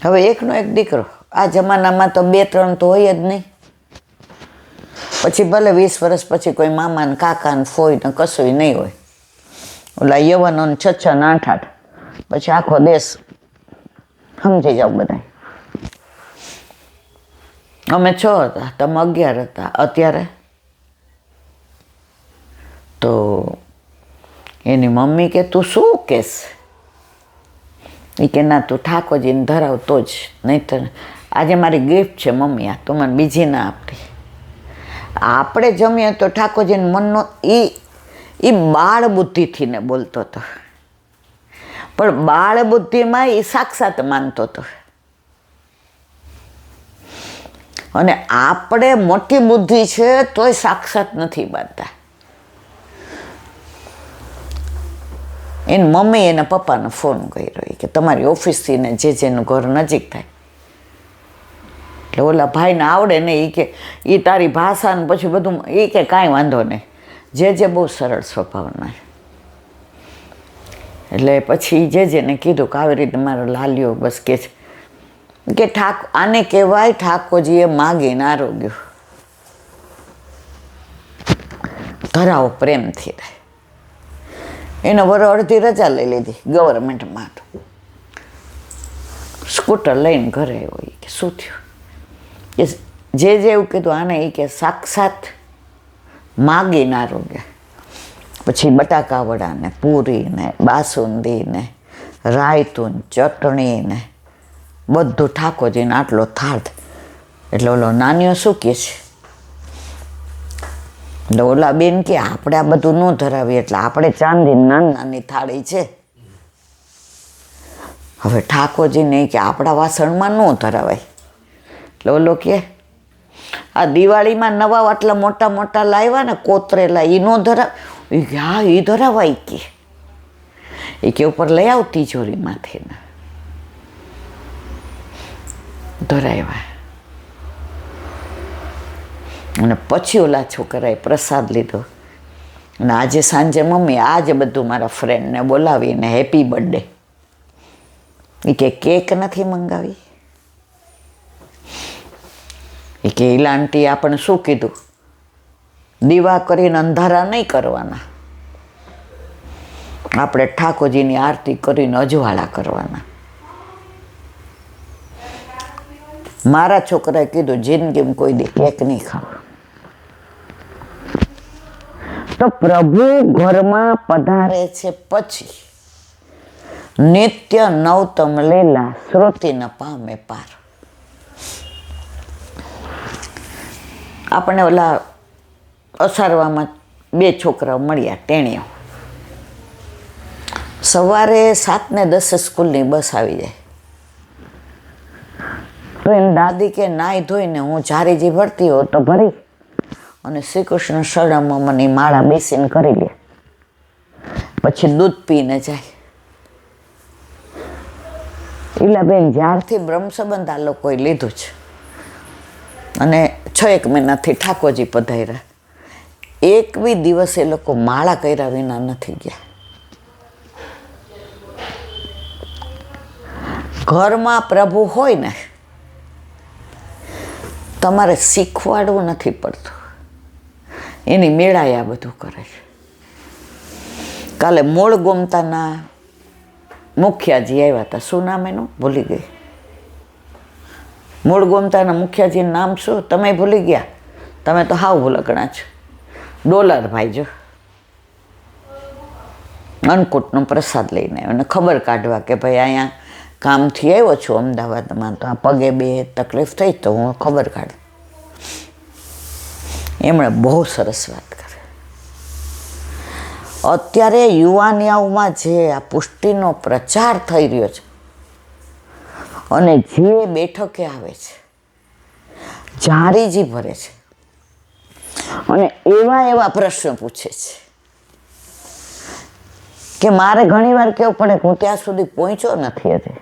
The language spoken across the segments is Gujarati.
હવે એકનો એક દીકરો, આ જમાનામાં તો 2-3 તો હોય જ નહીં. પછી ભલે 20 વર્ષ પછી કોઈ મામા ને કાકા ને ફોઈ ને કશું નહીં હોય. ઓલા યવનો ને 6-6 ને 8-8, પછી આખો દેશ સમજી જાવ બધા. અમે 6 હતા, તમે 11 હતા. અત્યારે તો એની મમ્મી કે તું શું કહેશ? એ કે ના, તું ઠાકોરજીને ધરાવતો જ, નહીંતર આજે મારી ગિફ્ટ છે મમ્મી, આ તું મને બીજી ના આપતી. આપણે જમીએ તો ઠાકોરજીને મનનો એ બાળ બુદ્ધિથી ને બોલતો હતો, પણ બાળ બુદ્ધિમાં એ સાક્ષાત માનતો હતો. અને આપણે મોટી બુદ્ધિ છે તોય સાક્ષાત નથી માનતા. એની મમ્મી એના પપ્પાને ફોન કર્યો કે તમારી ઓફિસથી ને જેનું ઘર નજીક થાય. એટલે ઓલા ભાઈને આવડે ને એ કે એ તારી ભાષા ને પછી બધું, એ કે કાંઈ વાંધો નહીં, જે બહુ સરળ સ્વભાવના. એટલે પછી જેને કીધું કે આવી રીતે મારો લાલ્યો બસ કે છે કે આને કહેવાય ઠાકોરજીએ માગીને આરોગ્ય. ધરાવો પ્રેમથી રહે. એને અડધી રજા લઈ લીધી ગવર્મેન્ટમાં. સ્કૂટર લઈને ઘરે આવ્યો. કે શું થયું? કે જે એવું કીધું આને, એ કે સાક્ષાત માગીને આરોગ્ય. પછી બટાકા વડા ને પૂરી ને બાસુંદી ને રાયતું ચટણી ને બધું ઠાકોરજીને આટલો થાળ. એટલે ઓલો નાનીઓ શું કહે છે? એટલે ઓલા બેન કે આપણે આ બધું ન ધરાવીએ, એટલે આપણે ચાંદી નાની થાળી છે. હવે ઠાકોરજીને કે આપણા વાસણમાં ન ધરાવાય. એટલે ઓલો કે આ દિવાળીમાં નવા આટલા મોટા મોટા લાવ્યા ને કોતરેલા, એ ન ધરાવ. હા, એ ધરાવાય કે. એ કે ઉપર લઈ આવ તિજોરીમાંથી ને ધરાવ્યા. અને પછી ઓલા છોકરાએ પ્રસાદ લીધો. અને આજે સાંજે મમ્મી આજે બધું મારા ફ્રેન્ડને બોલાવીને હેપી બર્થડે. એ કે કેક નથી મંગાવી. એ કે ઈલા આંટી આપણે શું કીધું? દીવા કરીને અંધારા નહીં કરવાના, આપણે ઠાકોરજીની આરતી કરીને અજવાળા કરવાના. મારા છોકરાએ કીધું જિંદગીમાં કોઈ દી કેક નહીં ખાવા. તો પ્રભુ ઘરમાં પધારે છે પછી નિત્ય નવતમ લીલા શ્રુતિ ન પામે પાર. આપણે ઓલા અસારવામાં 2 છોકરાઓ મળ્યા, ટેણીઓ. સવારે 7:10 સ્કૂલની બસ આવી જાય. તો એની દાદી કે નાહી ધોઈને હું જારીજી ભરતી હોઉં તો ભરી અને શ્રી કૃષ્ણ શરણમાં મને માળા બેસીને કરી લે. પછી દૂધ પીને જાય. ઈલાબેન જ્યારથી બ્રહ્મ સંબંધ આ લોકોએ લીધું છે અને 6-1 મહિનાથી ઠાકોરજી પધાર્યા, એક બી દિવસ એ લોકો માળા કર્યા વિના નથી ગયા. ઘરમાં પ્રભુ હોય ને તમારે શીખવાડવું નથી પડતું, એની મેળાએ આ બધું કરે છે. કાલે મૂળ ગોમતાના મુખિયાજી આવ્યા હતા. શું નામ એનું? ભૂલી ગઈ. મૂળ ગોમતાના મુખિયાજીનું નામ શું? તમે ભૂલી ગયા? તમે તો હાવ ભૂલકણા છો. ડોલરભાઈ જો અન્નકૂટનો પ્રસાદ લઈને આવ્યો અને ખબર કાઢવા કે ભાઈ અહીંયા કામથી આવ્યો છું અમદાવાદમાં, તો આ પગે બે તકલીફ થઈ તો હું ખબર કાઢ. એમણે બહુ સરસ વાત કરી. અત્યારે યુવાનિયાઓમાં જે આ પુષ્ટિનો પ્રચાર થઈ રહ્યો છે અને જે બેઠકે આવે છે, જારીજી ભરે છે અને એવા પ્રશ્ન પૂછે છે કે મારે ઘણીવાર કહેવું પડે હું ત્યાં સુધી પહોંચ્યો નથી હજી.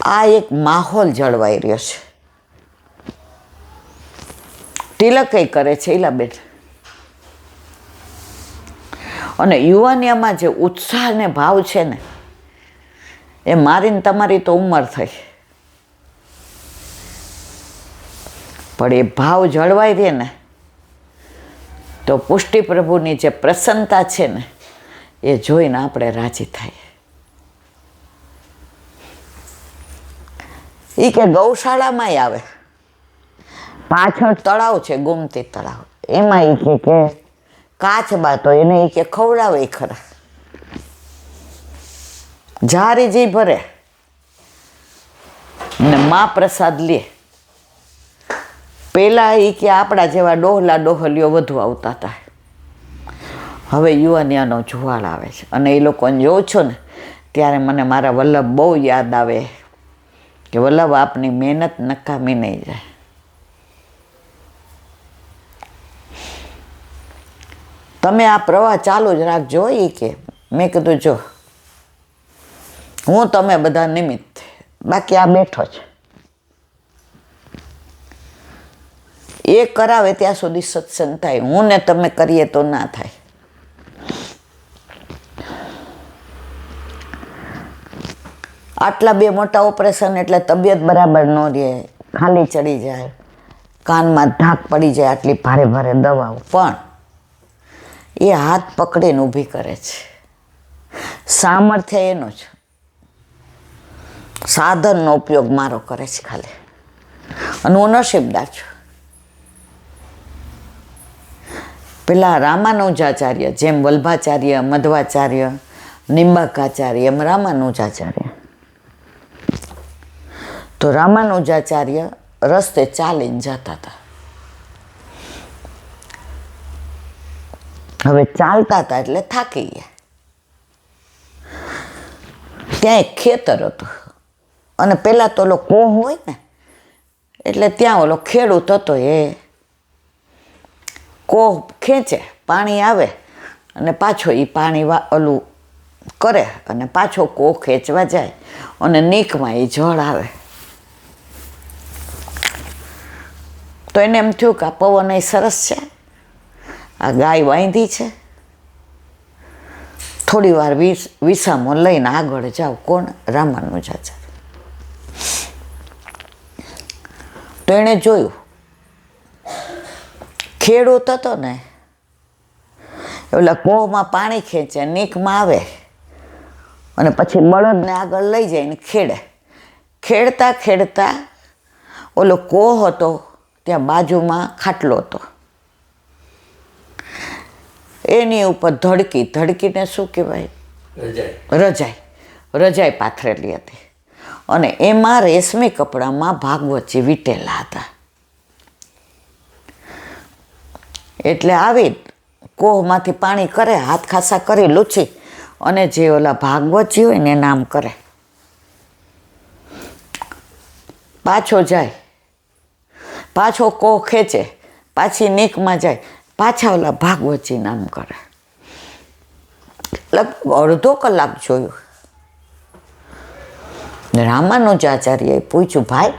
આ એક માહોલ જળવાઈ રહ્યો છે. તિલક કરે છે ઈલાબેન. અને યુવાનિયામાં જે ઉત્સાહ ને ભાવ છે ને, એ મારીને તમારી તો ઉંમર થઈ, પણ એ ભાવ જળવાઈ રહે ને તો પુષ્ટિ પ્રભુની જે પ્રસન્નતા છે ને એ જોઈને આપણે રાજી થાય. એ કે ગૌશાળામાંય આવે, પાછળ તળાવ છે, ગોમતી તળાવ, એમાં એ કે કાચબા તો એને એ કે ખવડાવે ખરા, જારીજી ભરે ને મા પ્રસાદ લે. પેલા એ કે આપણા જેવા ડોહલા ડોહલીઓ વધુ આવતા હતા, હવે યુવાનિયાનો જુવાળ આવે છે. અને એ લોકોને જોઉં છો ને ત્યારે મને મારા વલ્લભ બહુ યાદ આવે કે વલ્લભ આપની મહેનત નકામી નહીં જાય. તમે આ પ્રવાહ ચાલુ જ રાખજો. એ કે મેં કીધું જો હું તમે બધા નિમિત્ત, બાકી આ બેઠો છે, એ કરાવે ત્યાં સુધી સત્સંગ થાય. હું ને તમે કરીએ તો ના થાય. આટલા 2 મોટા ઓપરેશન એટલે તબિયત બરાબર ન રહે, ખાલી ચડી જાય, કાનમાં ધાક પડી જાય, આટલી ભારે ભારે દવાઓ, પણ એ હાથ પકડીને ઊભી કરે છે. સામર્થ્ય એનો જ, સાધનનો ઉપયોગ મારો કરે છે ખાલી. અને હું નસીબદાર છું. પેલા રામાનુજાચાર્ય, જેમ વલ્ભાચાર્ય, મધ્વાચાર્ય, નિંબાકાચાર્ય, એમ રામાનુજાચાર્ય. તો રામાનુજાચાર્ય રસ્તે ચાલીને જતા હતા. હવે ચાલતા હતા એટલે થાકી ગયા. ત્યાં એક ખેતર હતું, અને પેલા તો ઓલો કોહ હોય ને, એટલે ત્યાં ઓલો ખેડૂત હતો, એ કોહ ખેંચે, પાણી આવે અને પાછો એ પાણી ઓલું કરે અને પાછો કોહ ખેંચવા જાય, અને નીકમાં એ જળ આવે. તો એને એમ થયું કે આ પવન એ સરસ છે, આ ગાય વાંધી છે, થોડી વાર વિસામો લઈને આગળ જાવ. કોણ? રામાનુજાચાર્ય. તો એણે જોયું, ખેડૂત હતો ને, ઓલા કોહમાં પાણી ખેંચે, નીકમાં આવે અને પછી બળદને આગળ લઈ જઈને ખેડે. ખેડતા ખેડતા ઓલો કોહ હતો ત્યાં બાજુમાં ખાટલો હતો, એની ઉપર ધડકીને શું કહેવાય, રજાઈ પાથરેલી હતી, અને એમાં રેશમી કપડામાં ભાગવતજી વીટેલા હતા. એટલે આવી કોહમાંથી પાણી કરે, હાથ ખાસા કરી લૂછી, અને જે ઓલા ભાગવતજી હોય ને નામ કરે, પાછો જાય, પાછો કોહ ખેંચે, પાછી નીકમાં જાય, પાછા ઓલા ભાગવતજી નામ કરે. લગભગ અડધો કલાક જોયું. રામાનુજાચાર્યએ પૂછ્યું, ભાઈ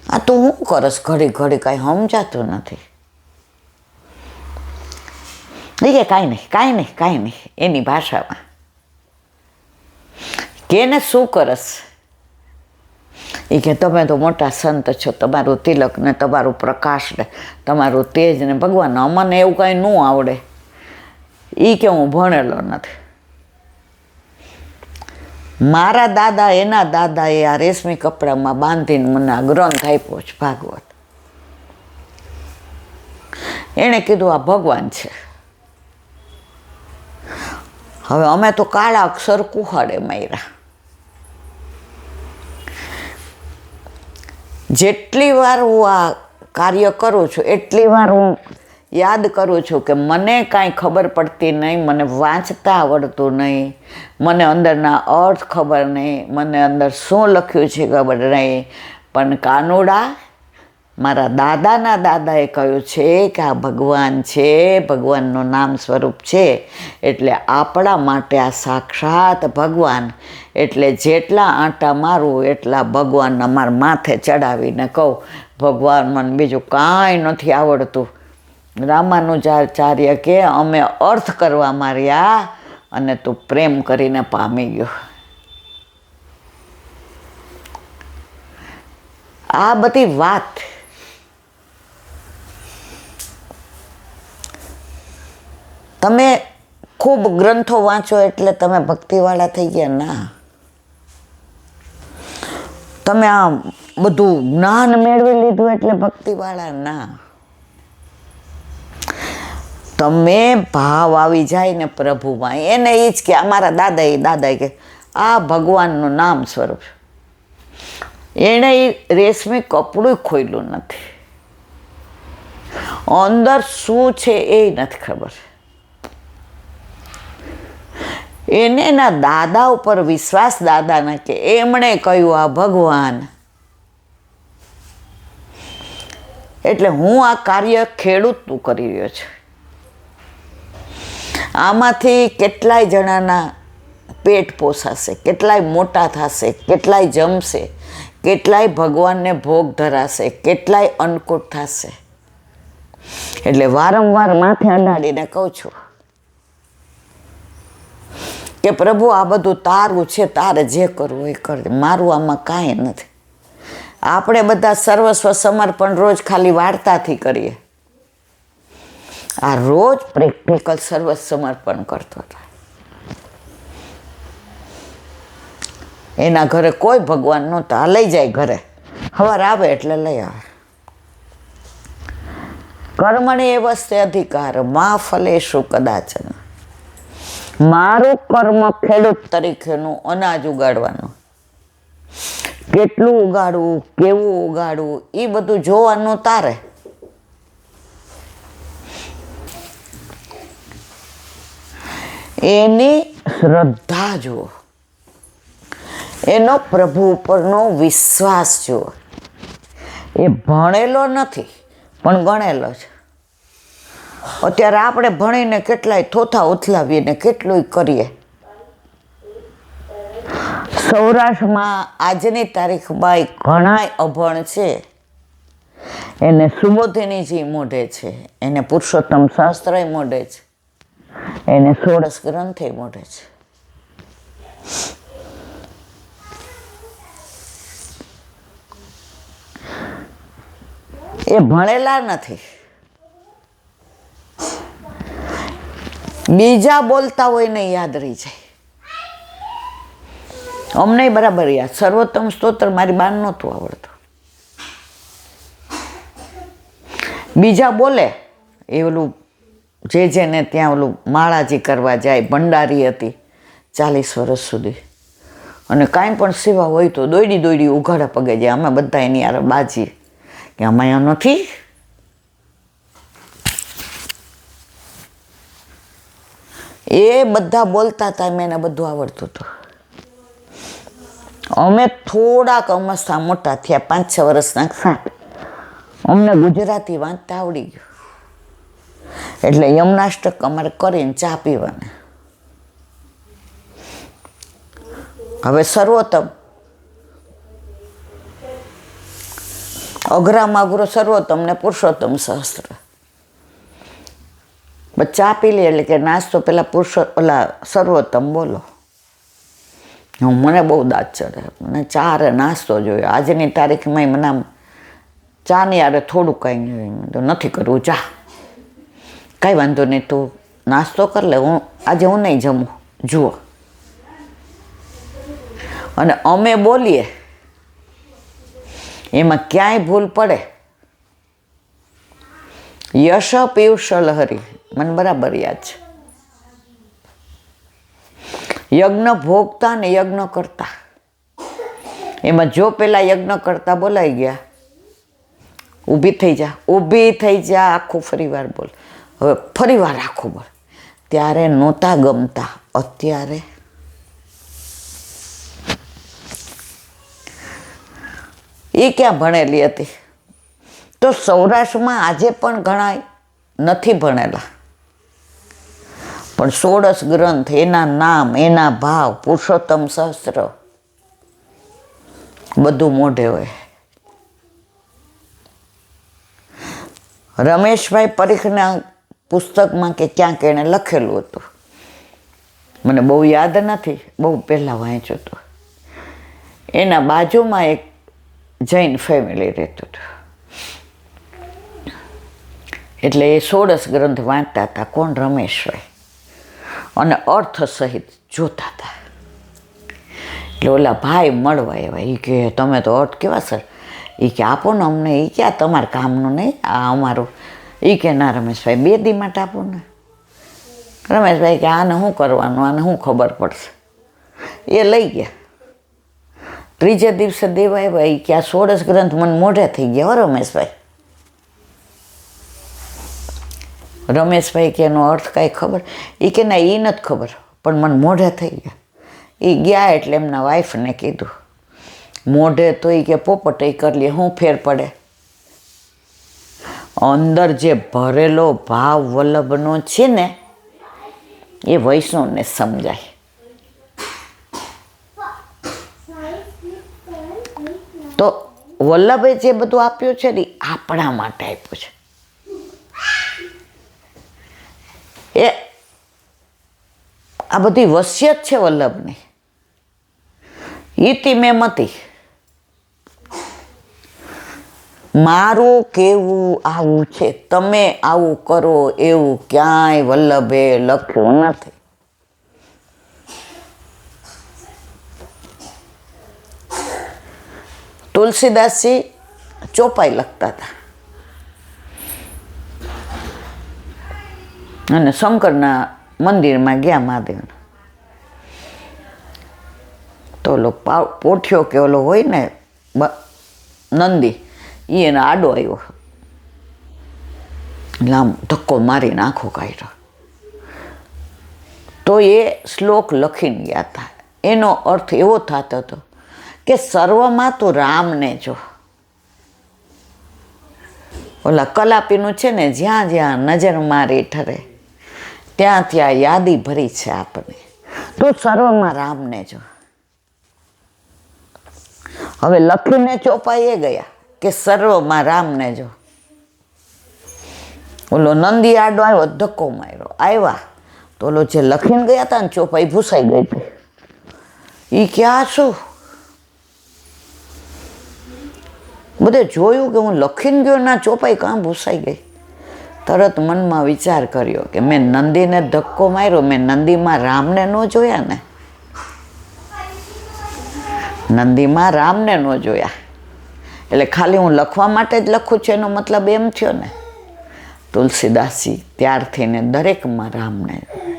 આ તું શું કરસ ઘડી ઘડી, કાંઈ સમજાતું નથી. કે કાંઈ નહીં, એની ભાષામાં કેને શું કરસ. એ કે તમે તો મોટા સંત છો, તમારું તિલક ને તમારું પ્રકાશ ને તમારું તેજ ને ભગવાન, અમને એવું કાંઈ ન આવડે. એ કે હું ભણેલો નથી. મારા દાદા, એના દાદાએ આ રેશમી કપડામાં બાંધીને મને આ ગ્રંથ આપ્યો છે, ભાગવત. એણે કીધું આ ભગવાન છે. હવે અમે તો કાળા અક્ષર કુહાડે માર્યા. જેટલી વાર હું આ કાર્ય કરું છું એટલી વાર હું યાદ કરું છું કે મને કાંઈ ખબર પડતી નહીં, મને વાંચતા આવડતું નહીં, મને અંદરના અર્થ ખબર નહીં, મને અંદર શું લખ્યું છે ખબર નહીં, પણ કાનુડા મારા દાદાના દાદાએ કહ્યું છે કે આ ભગવાન છે, ભગવાનનું નામ સ્વરૂપ છે, એટલે આપણા માટે આ સાક્ષાત ભગવાન. એટલે જેટલા આંટા મારું એટલા ભગવાન અમારા માથે ચડાવીને કહું, ભગવાન મને બીજું કાંઈ નથી આવડતું, રામાનુજાચાર્ય કે અમે અર્થ કરવા માર્યા અને તું પ્રેમ કરીને પામી ગયો. આ બધી વાત તમે ખૂબ ગ્રંથો વાંચો એટલે તમે ભક્તિવાળા થઈ ગયા ના. તમે આ બધું જ્ઞાન મેળવી લીધું એટલે ભક્તિવાળા ના. તમે ભાવ આવી જાય ને પ્રભુમાં, એને એ જ કે અમારા દાદાએ કે આ ભગવાનનું નામ સ્વરૂપ. એણે રેશમી કપડું ખોલ્યું નથી, અંદર શું છે એ નથી ખબર. એને એના દાદા ઉપર વિશ્વાસ, દાદાને કે એમણે કહ્યું આ ભગવાન, એટલે હું આ કાર્ય ખેડૂતનું કરી રહ્યો છું. આમાંથી કેટલાય જણાના પેટ પોસાશે, કેટલાય મોટા થશે, કેટલાય જમશે, કેટલાય ભગવાનને ભોગ ધરાશે, કેટલાય અન્નકૂટ થશે. એટલે વારંવાર માથે અડાડીને કહું છું કે પ્રભુ આ બધું તારું છે, તારે જે કરવું એ કરજે, મારું આમાં કાંઈ નથી. આપણે બધા સર્વસ્વ સમર્પણ રોજ ખાલી વાર્તાથી કરીએ, આ રોજ પ્રેક્ટિકલ સર્વસ્વ સમર્પણ કરતો હતો. એના ઘરે કોઈ ભગવાન નહોતા, લઈ જાય ઘરે, સવાર આવે એટલે લઈ આવે. કર્મણી એ વસ્તે અધિકાર મા ફલેશુ કદાચન. મારું કર્મ ખેડૂત તરીકેનું અનાજ ઉગાડવાનું. કેટલું ઉગાડવું, કેવું ઉગાડવું, એ બધું જોવાનું તારે. એની શ્રદ્ધા જુઓ, એનો પ્રભુ ઉપરનો વિશ્વાસ જુઓ. એ ભણેલો નથી પણ ગણેલો છે. અત્યારે આપણે ભણીને કેટલાય થોથા ઉથલાવીને કેટલું કરીએ. સૌરાષ્ટ્રમાં આજની તારીખમાં ઘણાય અભણ છે. એને સુબોધિનીજી મોઢે છે, એને પુરુષોત્તમ શાસ્ત્રય મોઢે છે, એને 16 ગ્રંથે મોઢે છે. એ ભણેલા નથી. બીજા બોલતા હોય ને યાદ રહી જાય. અમને બરાબર યાદ. સર્વોત્તમ સ્તોત્ર મારી બાન નહોતું આવડતું. બીજા બોલે એ ઓલું જેને ત્યાં ઓલું માળાજી કરવા જાય, ભંડારી હતી 40 વર્ષ સુધી, અને કાંઈ પણ સેવા હોય તો દોડી ઉઘાડા પગે જાય. અમે બધા એની યાર બાજી કે અમાયા નથી. એ બધા બોલતા હતા, એમને બધું આવડતું હતું. અમે થોડાક અમસ્તા મોટા થયા, 5-6 વર્ષના 7, અમને ગુજરાતી વાંચતા આવડી ગયું. એટલે યમનાષ્ટક અમારે કરીને ચા પીવાના. હવે સર્વોત્તમ, અઘરામાં અઘરો સર્વોત્તમ ને પુરુષોત્તમ સહસ્ત્ર. બસ ચા પી લે એટલે કે નાસ્તો પેલા સર્વોત્તમ બોલો. મને બહુ દાંત ચડે, મને ચા રે નાસ્તો જોઈએ. આજની તારીખમાં મને આમ ચાની યારે થોડું કાંઈ નથી કરવું. ચા કાંઈ વાંધો નહીં, તું નાસ્તો કર લે, આજે હું નહીં જમું, જુઓ. અને અમે બોલીએ એમાં ક્યાંય ભૂલ પડે. યશ પિયુષ લહરી, મને બરાબર યાદ છે. યજ્ઞ ભોગતા ને યજ્ઞ કરતા, એમાં જો પેલા યજ્ઞ કરતા બોલાઈ ગયા, ઊભી થઈ જા, આખું ફરીવાર બોલ. હવે ફરીવાર આખું બોલ. ત્યારે નહોતા ગમતા. અત્યારે એ ક્યાં ભણેલી હતી? તો સૌરાષ્ટ્રમાં આજે પણ ઘણા નથી ભણેલા, પણ 16 ગ્રંથ, એના નામ, એના ભાવ, પુરુષોત્તમ સહસ્ત્ર બધું મોઢે હોય. રમેશભાઈ પરીખના પુસ્તકમાં કે ક્યાંક એણે લખેલું હતું, મને બહુ યાદ નથી, બહુ પહેલાં વાંચ્યું હતું. એના બાજુમાં એક જૈન ફેમિલી રહેતું હતું, એટલે એ 16 ગ્રંથ વાંચતા હતા. કોણ? રમેશભાઈ. અને અર્થ સહિત જોતા હતા. એટલે ઓલા ભાઈ મળવા એવા, એ કે તમે તો અર્થ કેવા સર, એ કે આપો ને અમને, એ ક્યાં તમારા કામનું નહીં, આ અમારું. એ કે ના રમેશભાઈ 2 દી માટે આપો ને. રમેશભાઈ કે આને શું કરવાનું, આને શું ખબર પડશે. એ લઈ ગયા. 3જે દિવસે દેવા આવ્યા, એ કે આ 16 ગ્રંથ મને મોઢે થઈ ગયા હો રમેશભાઈ. રમેશભાઈ કે એનો અર્થ કાંઈ ખબર? એ કે ના એ નથી ખબર, પણ મને મોઢે થઈ ગયા. એ ગયા એટલે એમના વાઈફને કીધું, મોઢે તો એ કે પોપટ એ કરી લે, શું ફેર પડે? અંદર જે ભરેલો ભાવ વલ્લભનો છે ને, એ વૈષ્ણવને સમજાય. તો વલ્લભે જે બધું આપ્યું છે ને, આપણા માટે આપ્યું છે. એ આ બધી વસિયત છે વલ્લભની. ઈતિ મેં મતી, મારું કેવું આવું છે, તમે આવું કરો એવું ક્યાંય વલ્લભે લખ્યું નથી. તુલસીદાસજી ચોપાઈ લખતા હતા અને શંકરના મંદિરમાં ગયા મહાદેવના. તો ઓલો પોઠિયો કે ઓલો હોય ને નંદી, એ એને આડો આવ્યો, એટલે આમ ધક્કો મારીને આંખો કાઢ્યો. તો એ શ્લોક લખીને ગયા હતા. એનો અર્થ એવો થતો હતો કે સર્વમાં તું રામને જો. ઓલા કલાપીનું છે ને, જ્યાં જ્યાં નજર મારી ઠરે ત્યાં ત્યાં યાદી ભરી છે આપણે, તો સર્વમાં રામને જો. હવે લખીને ચોપાઈએ ગયા કે સર્વમાં રામને જો. ઓલો નંદી આડો આવ્યો, ધક્કો માર્યો, આવ્યા તો ઓલો જે લખીને ગયા હતા ને ચોપાઈ ભૂસાઈ ગઈ હતી. એ ક્યાં શું? બધે જોયું કે હું લખીને ગયો, ના ચોપાઈ કાં ભૂસાઈ ગઈ. તરત મનમાં વિચાર કર્યો કે મેં નંદીને ધક્કો માર્યો, મેં નંદીમાં રામને ન જોયા ને, નંદીમાં રામને ન જોયા. એટલે ખાલી હું લખવા માટે જ લખું છું એનો મતલબ એમ થયો ને. તુલસીદાસજી ત્યારથી ને દરેકમાં રામને જોયા.